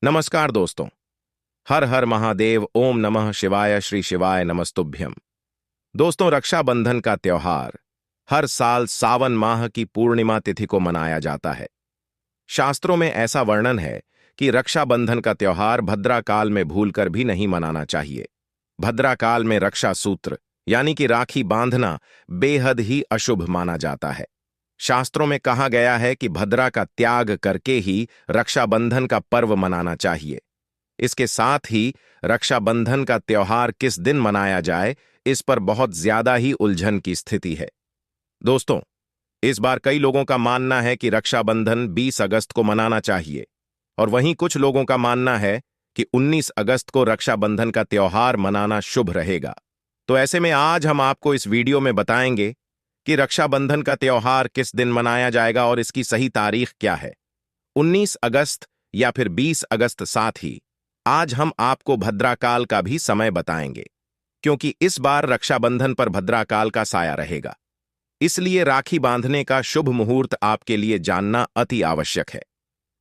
नमस्कार दोस्तों। हर हर महादेव, ओम नमः शिवाय, श्री शिवाय नमस्तुभ्यम। दोस्तों, रक्षाबंधन का त्योहार हर साल सावन माह की पूर्णिमा तिथि को मनाया जाता है। शास्त्रों में ऐसा वर्णन है कि रक्षाबंधन का त्योहार भद्रा काल में भूलकर भी नहीं मनाना चाहिए। भद्रा काल में रक्षा सूत्र यानी कि राखी बांधना बेहद ही अशुभ माना जाता है। शास्त्रों में कहा गया है कि भद्रा का त्याग करके ही रक्षाबंधन का पर्व मनाना चाहिए। इसके साथ ही रक्षाबंधन का त्योहार किस दिन मनाया जाए, इस पर बहुत ज्यादा ही उलझन की स्थिति है। दोस्तों, इस बार कई लोगों का मानना है कि रक्षाबंधन 20 अगस्त को मनाना चाहिए और वहीं कुछ लोगों का मानना है कि 19 अगस्त को रक्षाबंधन का त्योहार मनाना शुभ रहेगा। तो ऐसे में आज हम आपको इस वीडियो में बताएंगे कि रक्षाबंधन का त्योहार किस दिन मनाया जाएगा और इसकी सही तारीख क्या है, 19 अगस्त या फिर 20 अगस्त। साथ ही आज हम आपको भद्राकाल का भी समय बताएंगे, क्योंकि इस बार रक्षाबंधन पर भद्राकाल का साया रहेगा। इसलिए राखी बांधने का शुभ मुहूर्त आपके लिए जानना अति आवश्यक है।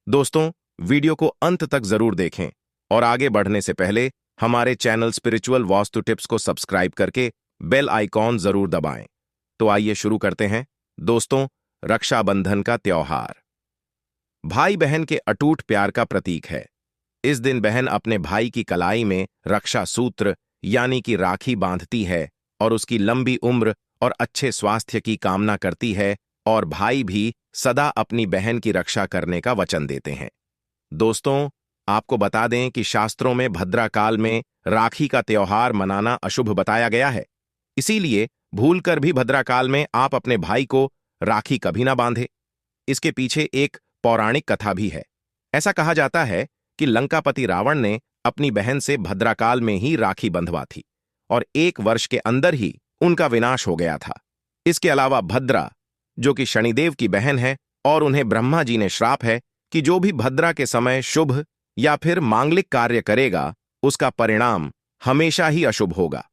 दोस्तों, वीडियो को अंत तक जरूर देखें और आगे बढ़ने से पहले हमारे चैनल स्पिरिचुअल वास्तु टिप्स को सब्सक्राइब करके बेल आइकॉन जरूर दबाएं। तो आइए शुरू करते हैं। दोस्तों, रक्षाबंधन का त्योहार भाई बहन के अटूट प्यार का प्रतीक है। इस दिन बहन अपने भाई की कलाई में रक्षा सूत्र यानी कि राखी बांधती है और उसकी लंबी उम्र और अच्छे स्वास्थ्य की कामना करती है, और भाई भी सदा अपनी बहन की रक्षा करने का वचन देते हैं। दोस्तों, आपको बता दें कि शास्त्रों में भद्राकाल में राखी का त्योहार मनाना अशुभ बताया गया है। इसीलिए भूलकर भी भद्राकाल में आप अपने भाई को राखी कभी ना बांधे। इसके पीछे एक पौराणिक कथा भी है। ऐसा कहा जाता है कि लंकापति रावण ने अपनी बहन से भद्राकाल में ही राखी बंधवा थी और 1 वर्ष के अंदर ही उनका विनाश हो गया था। इसके अलावा भद्रा, जो कि शनिदेव की बहन है, और उन्हें ब्रह्मा जी ने श्राप है कि जो भी भद्रा के समय शुभ या फिर मांगलिक कार्य करेगा, उसका परिणाम हमेशा ही अशुभ होगा।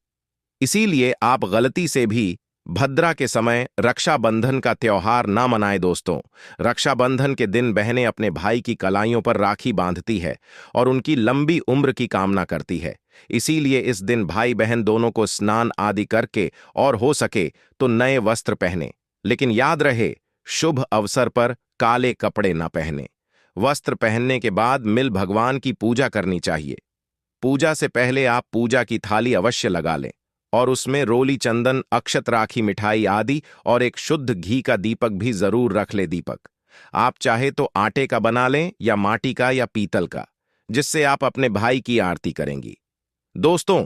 इसीलिए आप गलती से भी भद्रा के समय रक्षाबंधन का त्योहार ना मनाएं। दोस्तों, रक्षाबंधन के दिन बहनें अपने भाई की कलाइयों पर राखी बांधती है और उनकी लंबी उम्र की कामना करती है। इसीलिए इस दिन भाई बहन दोनों को स्नान आदि करके और हो सके तो नए वस्त्र पहने, लेकिन याद रहे, शुभ अवसर पर काले कपड़े न पहने। वस्त्र पहनने के बाद मिल भगवान की पूजा करनी चाहिए। पूजा से पहले आप पूजा की थाली अवश्य लगा लें और उसमें रोली चंदन, अक्षत, राखी, मिठाई आदि और एक शुद्ध घी का दीपक भी जरूर रख ले। दीपक आप चाहे तो आटे का बना लें या माटी का या पीतल का, जिससे आप अपने भाई की आरती करेंगी। दोस्तों,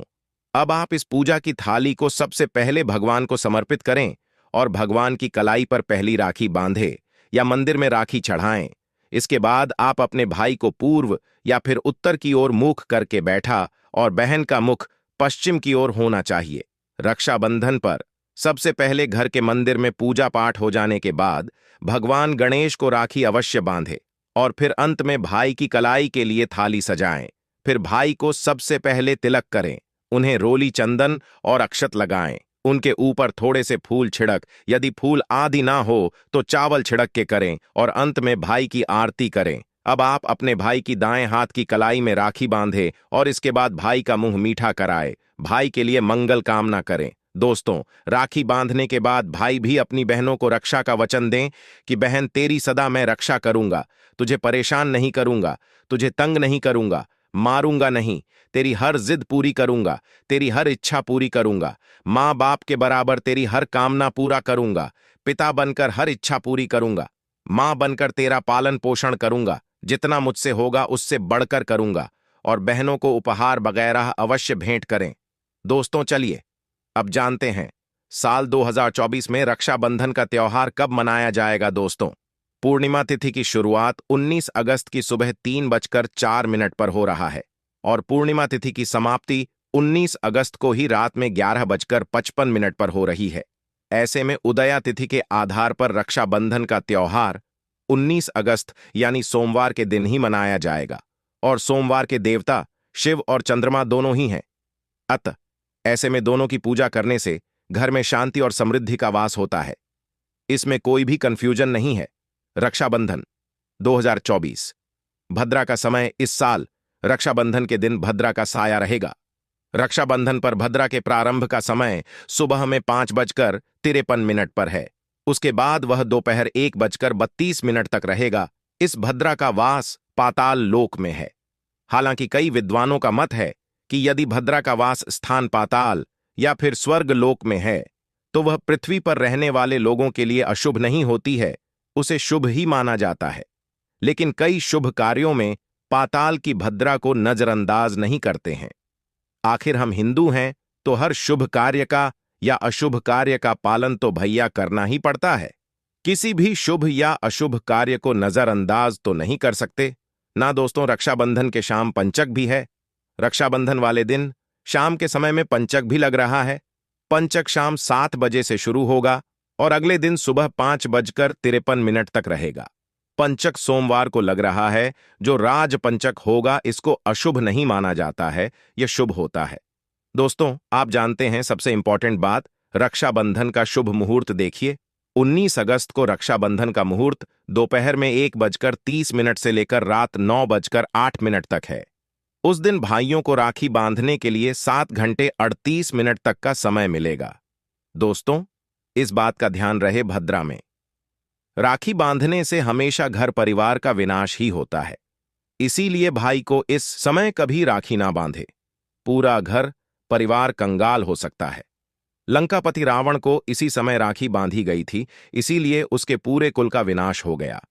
अब आप इस पूजा की थाली को सबसे पहले भगवान को समर्पित करें और भगवान की कलाई पर पहली राखी बांधे या मंदिर में राखी चढ़ाएं। इसके बाद आप अपने भाई को पूर्व या फिर उत्तर की ओर मुख करके बैठा और बहन का मुख पश्चिम की ओर होना चाहिए। रक्षाबंधन पर सबसे पहले घर के मंदिर में पूजा पाठ हो जाने के बाद भगवान गणेश को राखी अवश्य बांधे और फिर अंत में भाई की कलाई के लिए थाली सजाएं। फिर भाई को सबसे पहले तिलक करें, उन्हें रोली चंदन और अक्षत लगाएं, उनके ऊपर थोड़े से फूल छिड़क, यदि फूल आदि ना हो तो चावल छिड़क के करें और अंत में भाई की आरती करें। अब आप अपने भाई की दाएं हाथ की कलाई में राखी बांधे और इसके बाद भाई का मुंह मीठा कराए, भाई के लिए मंगल कामना करें। दोस्तों, राखी बांधने के बाद भाई भी अपनी बहनों को रक्षा का वचन दें कि बहन, तेरी सदा मैं रक्षा करूंगा, तुझे परेशान नहीं करूंगा, तुझे तंग नहीं करूंगा, मारूंगा नहीं, तेरी हर जिद पूरी करूंगा, तेरी हर इच्छा पूरी करूंगा, माँ बाप के बराबर तेरी हर कामना पूरा करूंगा, पिता बनकर हर इच्छा पूरी करूंगा, माँ बनकर तेरा पालन पोषण करूंगा, जितना मुझसे होगा उससे बढ़कर करूंगा, और बहनों को उपहार वगैरह अवश्य भेंट करें। दोस्तों, चलिए अब जानते हैं साल 2024 में रक्षाबंधन का त्योहार कब मनाया जाएगा। दोस्तों, पूर्णिमा तिथि की शुरुआत 19 अगस्त की सुबह 3:04 पर हो रहा है और पूर्णिमा तिथि की समाप्ति 19 अगस्त को ही रात में 11:55 पर हो रही है। ऐसे में उदया तिथि के आधार पर रक्षाबंधन का त्योहार 19 अगस्त यानी सोमवार के दिन ही मनाया जाएगा और सोमवार के देवता शिव और चंद्रमा दोनों ही हैं। अतः ऐसे में दोनों की पूजा करने से घर में शांति और समृद्धि का वास होता है। इसमें कोई भी कंफ्यूजन नहीं है। रक्षाबंधन 2024 भद्रा का समय इस साल रक्षाबंधन के दिन भद्रा का साया रहेगा। रक्षाबंधन पर भद्रा के प्रारंभ का समय सुबह में 5:53 पर है। उसके बाद वह दोपहर 1:32 तक रहेगा। इस भद्रा का वास पाताल लोक में है। हालांकि कई विद्वानों का मत है कि यदि भद्रा का वास स्थान पाताल या फिर स्वर्ग लोक में है तो वह पृथ्वी पर रहने वाले लोगों के लिए अशुभ नहीं होती है, उसे शुभ ही माना जाता है। लेकिन कई शुभ कार्यों में पाताल की भद्रा को नजरअंदाज नहीं करते हैं। आखिर हम हिंदू हैं तो हर शुभ कार्य का या अशुभ कार्य का पालन तो भैया करना ही पड़ता है। किसी भी शुभ या अशुभ कार्य को नजरअंदाज तो नहीं कर सकते ना। दोस्तों, रक्षाबंधन के शाम पंचक भी है। रक्षाबंधन वाले दिन शाम के समय में पंचक भी लग रहा है। पंचक शाम 7 बजे से शुरू होगा और अगले दिन सुबह 5:53 तक रहेगा। पंचक सोमवार को लग रहा है। जो राज पंचक होगा इसको अशुभ नहीं माना जाता है, यह शुभ होता है। दोस्तों, आप जानते हैं सबसे इंपॉर्टेंट बात, रक्षाबंधन का शुभ मुहूर्त देखिए। 19 अगस्त को रक्षाबंधन का मुहूर्त दोपहर में 1:30 से लेकर रात 9:08 तक है। उस दिन भाइयों को राखी बांधने के लिए 7 घंटे 38 मिनट तक का समय मिलेगा। दोस्तों, इस बात का ध्यान रहे, भद्रा में राखी बांधने से हमेशा घर परिवार का विनाश ही होता है। इसीलिए भाई को इस समय कभी राखी ना बांधे, पूरा घर परिवार कंगाल हो सकता है। लंकापति रावण को इसी समय राखी बांधी गई थी, इसीलिए उसके पूरे कुल का विनाश हो गया।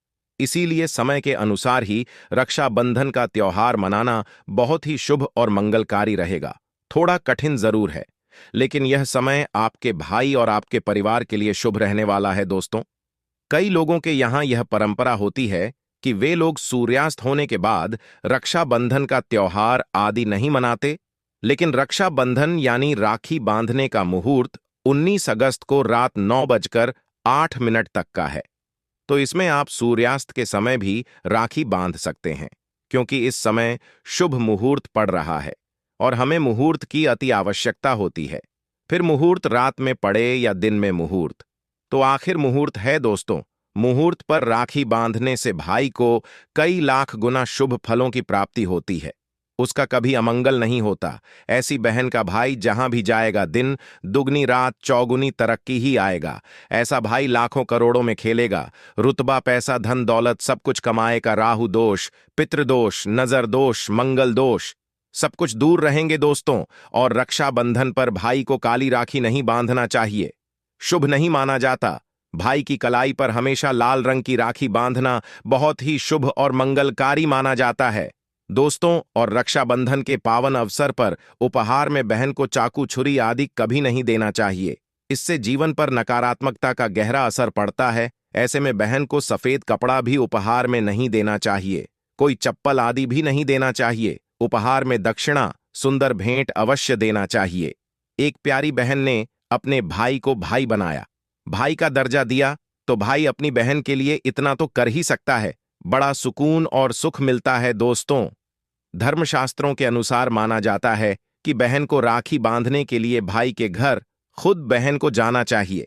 इसीलिए समय के अनुसार ही रक्षाबंधन का त्योहार मनाना बहुत ही शुभ और मंगलकारी रहेगा। थोड़ा कठिन जरूर है, लेकिन यह समय आपके भाई और आपके परिवार के लिए शुभ रहने वाला है। दोस्तों, कई लोगों के यहां यह परंपरा होती है कि वे लोग सूर्यास्त होने के बाद रक्षाबंधन का त्योहार आदि नहीं मनाते, लेकिन रक्षाबंधन यानी राखी बांधने का मुहूर्त 19 अगस्त को रात 9:08 तक का है। तो इसमें आप सूर्यास्त के समय भी राखी बांध सकते हैं, क्योंकि इस समय शुभ मुहूर्त पड़ रहा है और हमें मुहूर्त की अति आवश्यकता होती है। फिर मुहूर्त रात में पड़े या दिन में मुहूर्त, तो आखिर मुहूर्त है। दोस्तों, मुहूर्त पर राखी बांधने से भाई को कई लाख गुना शुभ फलों की प्राप्ति होती है, उसका कभी अमंगल नहीं होता। ऐसी बहन का भाई जहां भी जाएगा दिन दुगनी रात चौगुनी तरक्की ही आएगा। ऐसा भाई लाखों करोड़ों में खेलेगा, रुतबा पैसा धन दौलत सब कुछ कमाएगा। राहु दोष, पितृदोष, नजर दोष, मंगल दोष सब कुछ दूर रहेंगे। दोस्तों, और रक्षाबंधन पर भाई को काली राखी नहीं बांधना चाहिए, शुभ नहीं माना जाता। भाई की कलाई पर हमेशा लाल रंग की राखी बांधना बहुत ही शुभ और मंगलकारी माना जाता है। दोस्तों, और रक्षाबंधन के पावन अवसर पर उपहार में बहन को चाकू छुरी आदि कभी नहीं देना चाहिए। इससे जीवन पर नकारात्मकता का गहरा असर पड़ता है। ऐसे में बहन को सफेद कपड़ा भी उपहार में नहीं देना चाहिए, कोई चप्पल आदि भी नहीं देना चाहिए। उपहार में दक्षिणा, सुंदर भेंट अवश्य देना चाहिए। एक प्यारी बहन ने अपने भाई को भाई बनाया, भाई का दर्जा दिया, तो भाई अपनी बहन के लिए इतना तो कर ही सकता है। बड़ा सुकून और सुख मिलता है। दोस्तों, धर्मशास्त्रों के अनुसार माना जाता है कि बहन को राखी बांधने के लिए भाई के घर खुद बहन को जाना चाहिए।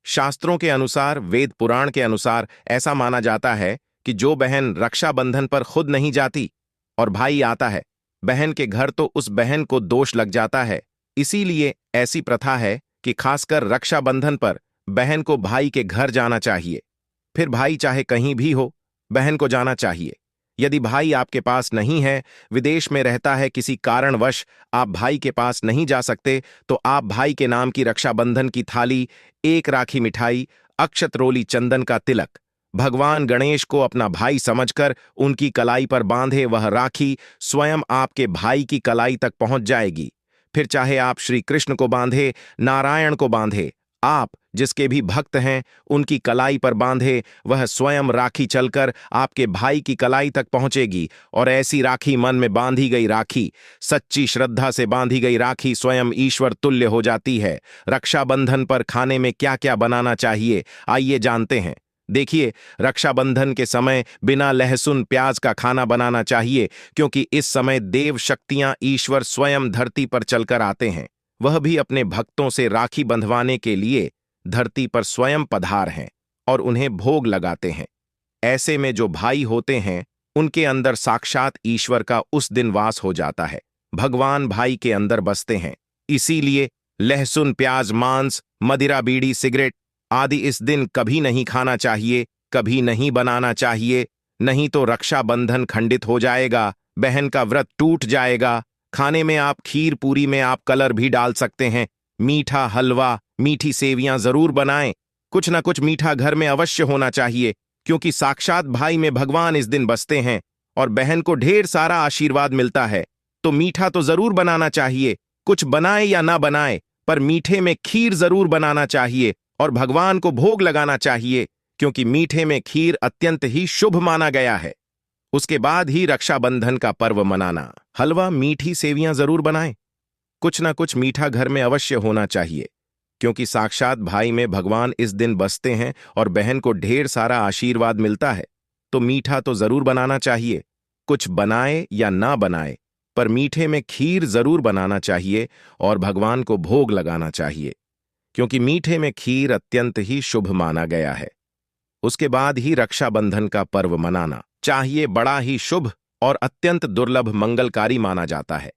शास्त्रों के अनुसार, वेद पुराण के अनुसार ऐसा माना जाता है कि जो बहन रक्षाबंधन पर खुद नहीं जाती और भाई आता है बहन के घर, तो उस बहन को दोष लग जाता है। इसीलिए ऐसी प्रथा है कि खासकर रक्षाबंधन पर बहन को भाई के घर जाना चाहिए। फिर भाई चाहे कहीं भी हो, बहन को जाना चाहिए। यदि भाई आपके पास नहीं है, विदेश में रहता है, किसी कारणवश आप भाई के पास नहीं जा सकते, तो आप भाई के नाम की रक्षाबंधन की थाली, एक राखी मिठाई, अक्षत रोली चंदन का तिलक, भगवान गणेश को अपना भाई समझकर उनकी कलाई पर बांधे। वह राखी स्वयं आपके भाई की कलाई तक पहुंच जाएगी। फिर चाहे आप श्री कृष्ण को बांधे, नारायण को बांधे, आप जिसके भी भक्त हैं उनकी कलाई पर बांधे, वह स्वयं राखी चलकर आपके भाई की कलाई तक पहुंचेगी। और ऐसी राखी, मन में बांधी गई राखी, सच्ची श्रद्धा से बांधी गई राखी स्वयं ईश्वर तुल्य हो जाती है। रक्षाबंधन पर खाने में क्या क्या बनाना चाहिए, आइए जानते हैं। देखिए, रक्षाबंधन के समय बिना लहसुन प्याज का खाना बनाना चाहिए, क्योंकि इस समय देव शक्तियां ईश्वर स्वयं धरती पर चलकर आते हैं। वह भी अपने भक्तों से राखी बंधवाने के लिए धरती पर स्वयं पधार हैं और उन्हें भोग लगाते हैं। ऐसे में जो भाई होते हैं उनके अंदर साक्षात ईश्वर का उस दिन वास हो जाता है। भगवान भाई के अंदर बसते हैं। इसीलिए लहसुन, प्याज, मांस, मदिरा, बीड़ी, सिगरेट आदि इस दिन कभी नहीं खाना चाहिए, कभी नहीं बनाना चाहिए। नहीं तो रक्षाबंधन खंडित हो जाएगा, बहन का व्रत टूट जाएगा। खाने में आप खीर पूरी में आप कलर भी डाल सकते हैं। मीठा हलवा, मीठी सेवियां जरूर बनाएं। कुछ ना कुछ मीठा घर में अवश्य होना चाहिए, क्योंकि साक्षात भाई में भगवान इस दिन बसते हैं और बहन को ढेर सारा आशीर्वाद मिलता है। तो मीठा तो जरूर बनाना चाहिए, कुछ बनाए या ना बनाए, पर मीठे में खीर जरूर बनाना चाहिए और भगवान को भोग लगाना चाहिए, क्योंकि मीठे में खीर अत्यंत ही शुभ माना गया है। उसके बाद ही रक्षाबंधन का पर्व मनाना। हलवा, मीठी सेवियां जरूर बनाएं। कुछ ना कुछ मीठा घर में अवश्य होना चाहिए, क्योंकि साक्षात भाई में भगवान इस दिन बसते हैं और बहन को ढेर सारा आशीर्वाद मिलता है। तो मीठा तो जरूर बनाना चाहिए, कुछ बनाए या ना बनाए, पर मीठे में खीर जरूर बनाना चाहिए और भगवान को भोग लगाना चाहिए, क्योंकि मीठे में खीर अत्यंत ही शुभ माना गया है। उसके बाद ही रक्षाबंधन का पर्व मनाना चाहिए। बड़ा ही शुभ और अत्यंत दुर्लभ मंगलकारी माना जाता है।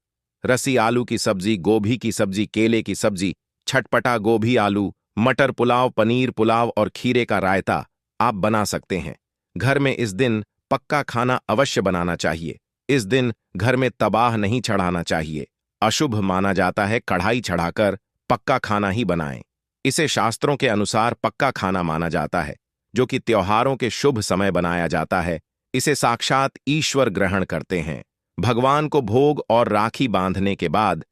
रसी आलू की सब्जी, गोभी की सब्जी, केले की सब्जी, छटपटा गोभी आलू, मटर पुलाव, पनीर पुलाव और खीरे का रायता आप बना सकते हैं। घर में इस दिन पक्का खाना अवश्य बनाना चाहिए। इस दिन घर में तबाह नहीं चढ़ाना चाहिए। अशुभ माना जाता है कढ़ाई चढ़ाकर पक्का खाना ही बनाएं। इसे शास्त्रों के अनुसार पक्का खाना माना जाता है, जो कि त्योहारों के शुभ समय बनाया जाता है। इसे साक्षात ईश्वर ग्रहण करते हैं। भगवान को भोग और राखी बांधने के बाद,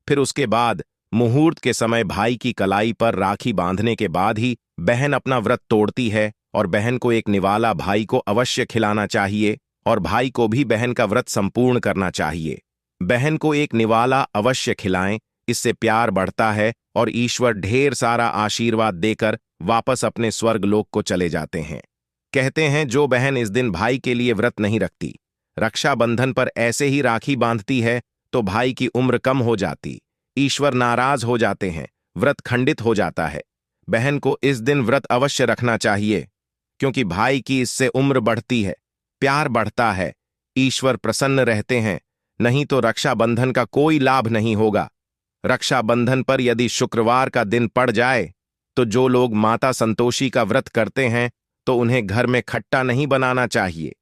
फिर उसके बाद मुहूर्त के समय भाई की कलाई पर राखी बांधने के बाद ही बहन अपना व्रत तोड़ती है और बहन को एक निवाला भाई को अवश्य खिलाना चाहिए और भाई को भी बहन का व्रत संपूर्ण करना चाहिए। बहन को एक निवाला अवश्य खिलाएं, इससे प्यार बढ़ता है और ईश्वर ढेर सारा आशीर्वाद देकर वापस अपने स्वर्ग लोक को चले जाते हैं। कहते हैं जो बहन इस दिन भाई के लिए व्रत नहीं रखती, रक्षाबंधन पर ऐसे ही राखी बांधती है, तो भाई की उम्र कम हो जाती, ईश्वर नाराज हो जाते हैं, व्रत खंडित हो जाता है। बहन को इस दिन व्रत अवश्य रखना चाहिए, क्योंकि भाई की इससे उम्र बढ़ती है, प्यार बढ़ता है, ईश्वर प्रसन्न रहते हैं। नहीं तो रक्षाबंधन का कोई लाभ नहीं होगा। रक्षाबंधन पर यदि शुक्रवार का दिन पड़ जाए, तो जो लोग माता संतोषी का व्रत करते हैं, तो उन्हें घर में खट्टा नहीं बनाना चाहिए,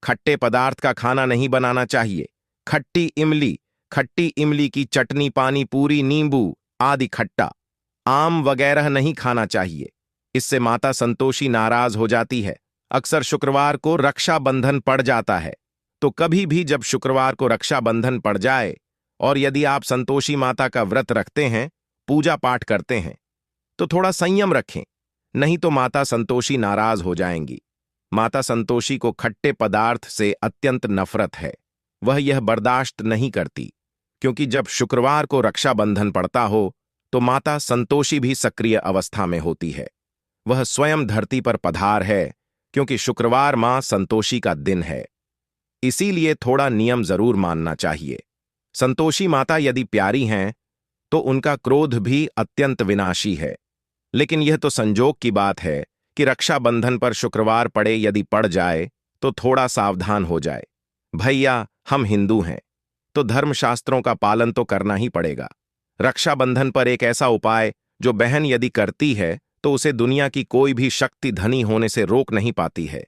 खट्टे पदार्थ का खाना नहीं बनाना चाहिए। खट्टी इमली की चटनी, पानी पूरी, नींबू आदि खट्टा, आम वगैरह नहीं खाना चाहिए। इससे माता संतोषी नाराज हो जाती है। अक्सर शुक्रवार को रक्षाबंधन पड़ जाता है, तो कभी भी जब शुक्रवार को रक्षाबंधन पड़ जाए और यदि आप संतोषी माता का व्रत रखते हैं, पूजा पाठ करते हैं, तो थोड़ा संयम रखें, नहीं तो माता संतोषी नाराज हो जाएंगी। माता संतोषी को खट्टे पदार्थ से अत्यंत नफरत है। वह यह बर्दाश्त नहीं करती, क्योंकि जब शुक्रवार को रक्षाबंधन पड़ता हो तो माता संतोषी भी सक्रिय अवस्था में होती है। वह स्वयं धरती पर पधार है, क्योंकि शुक्रवार मां संतोषी का दिन है। इसीलिए थोड़ा नियम जरूर मानना चाहिए। संतोषी माता यदि प्यारी हैं, तो उनका क्रोध भी अत्यंत विनाशी है। लेकिन यह तो संजोग की बात है कि रक्षाबंधन पर शुक्रवार पड़े, यदि पड़ जाए तो थोड़ा सावधान हो जाए। भैया, हम हिंदू हैं, तो धर्मशास्त्रों का पालन तो करना ही पड़ेगा। रक्षाबंधन पर एक ऐसा उपाय जो बहन यदि करती है, तो उसे दुनिया की कोई भी शक्ति धनी होने से रोक नहीं पाती है।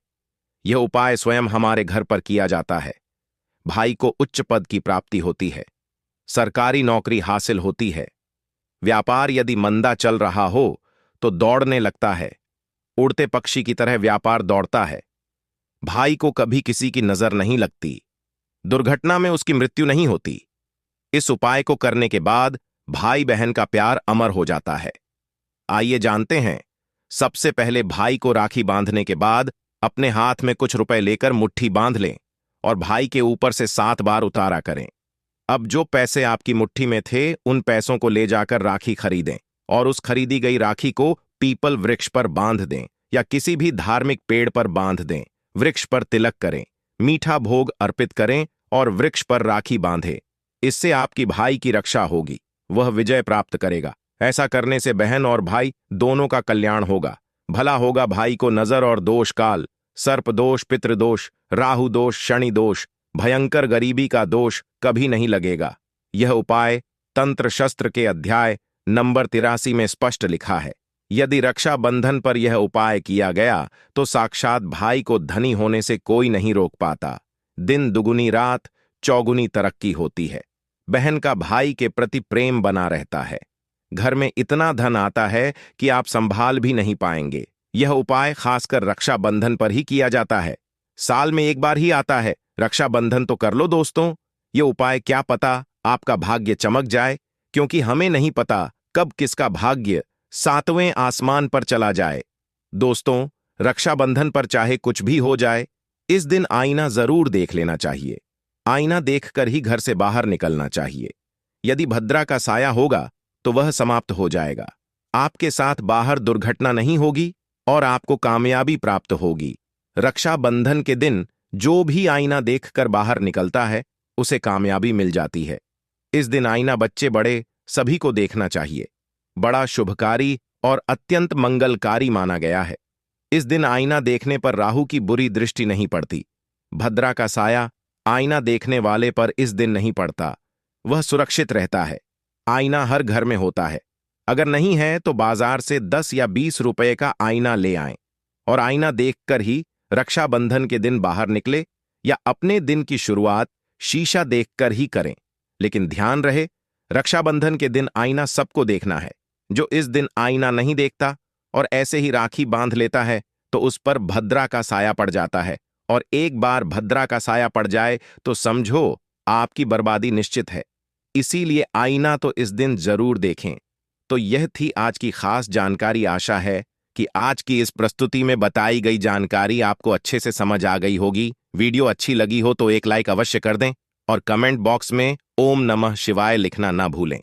यह उपाय स्वयं हमारे घर पर किया जाता है। भाई को उच्च पद की प्राप्ति होती है, सरकारी नौकरी हासिल होती है, व्यापार यदि मंदा चल रहा हो तो दौड़ने लगता है, उड़ते पक्षी की तरह व्यापार दौड़ता है। भाई को कभी किसी की नजर नहीं लगती, दुर्घटना में उसकी मृत्यु नहीं होती। इस उपाय को करने के बाद भाई बहन का प्यार अमर हो जाता है। आइए जानते हैं। सबसे पहले भाई को राखी बांधने के बाद अपने हाथ में कुछ रुपए लेकर मुट्ठी बांध लें और भाई के ऊपर से 7 बार उतारा करें। अब जो पैसे आपकी मुट्ठी में थे, उन पैसों को ले जाकर राखी खरीदें और उस खरीदी गई राखी को पीपल वृक्ष पर बांध दें या किसी भी धार्मिक पेड़ पर बांध दें। वृक्ष पर तिलक करें, मीठा भोग अर्पित करें और वृक्ष पर राखी बांधें। इससे आपकी भाई की रक्षा होगी, वह विजय प्राप्त करेगा। ऐसा करने से बहन और भाई दोनों का कल्याण होगा। भला होगा भाई को नजर और दोष काल सर्प दोष, पितृदोष, राहु दोष, शनि दोष, भयंकर गरीबी का दोष कभी नहीं लगेगा। यह उपाय तंत्र शस्त्र के अध्याय नंबर 83 में स्पष्ट लिखा है। यदि रक्षाबंधन पर यह उपाय किया गया तो साक्षात भाई को धनी होने से कोई नहीं रोक पाता। दिन दुगुनी रात चौगुनी तरक्की होती है। बहन का भाई के प्रति प्रेम बना रहता है। घर में इतना धन आता है कि आप संभाल भी नहीं पाएंगे। यह उपाय खासकर रक्षाबंधन पर ही किया जाता है। साल में एक बार ही आता है, रक्षाबंधन तो कर लो दोस्तों। यह उपाय क्या पता आपका भाग्य चमक जाए, क्योंकि हमें नहीं पता कब किसका भाग्य 7वें आसमान पर चला जाए। दोस्तों, रक्षाबंधन पर चाहे कुछ भी हो जाए, इस दिन आईना जरूर देख लेना चाहिए। आईना देखकर ही घर से बाहर निकलना चाहिए। यदि भद्रा का साया होगा तो वह समाप्त हो जाएगा। आपके साथ बाहर दुर्घटना नहीं होगी और आपको कामयाबी प्राप्त होगी। रक्षाबंधन के दिन जो भी आईना देखकर बाहर निकलता है उसे कामयाबी मिल जाती है। इस दिन आईना बच्चे बड़े सभी को देखना चाहिए। बड़ा शुभकारी और अत्यंत मंगलकारी माना गया है। इस दिन आईना देखने पर राहु की बुरी दृष्टि नहीं पड़ती। भद्रा का साया आईना देखने वाले पर इस दिन नहीं पड़ता। वह सुरक्षित रहता है। आईना हर घर में होता है। अगर नहीं है तो बाजार से 10 या 20 रुपए का आईना ले आएं और आईना देखकर ही रक्षाबंधन के दिन बाहर निकले या अपने दिन की शुरुआत शीशा देखकर ही करें। लेकिन ध्यान रहे, रक्षाबंधन के दिन आईना सबको देखना है। जो इस दिन आईना नहीं देखता और ऐसे ही राखी बांध लेता है तो उस पर भद्रा का साया पड़ जाता है, और एक बार भद्रा का साया पड़ जाए तो समझो आपकी बर्बादी निश्चित है। इसीलिए आईना तो इस दिन जरूर देखें। तो यह थी आज की खास जानकारी। आशा है कि आज की इस प्रस्तुति में बताई गई जानकारी आपको अच्छे से समझ आ गई होगी। वीडियो अच्छी लगी हो तो एक लाइक अवश्य कर दें और कमेंट बॉक्स में ओम नमः शिवाय लिखना ना भूलें।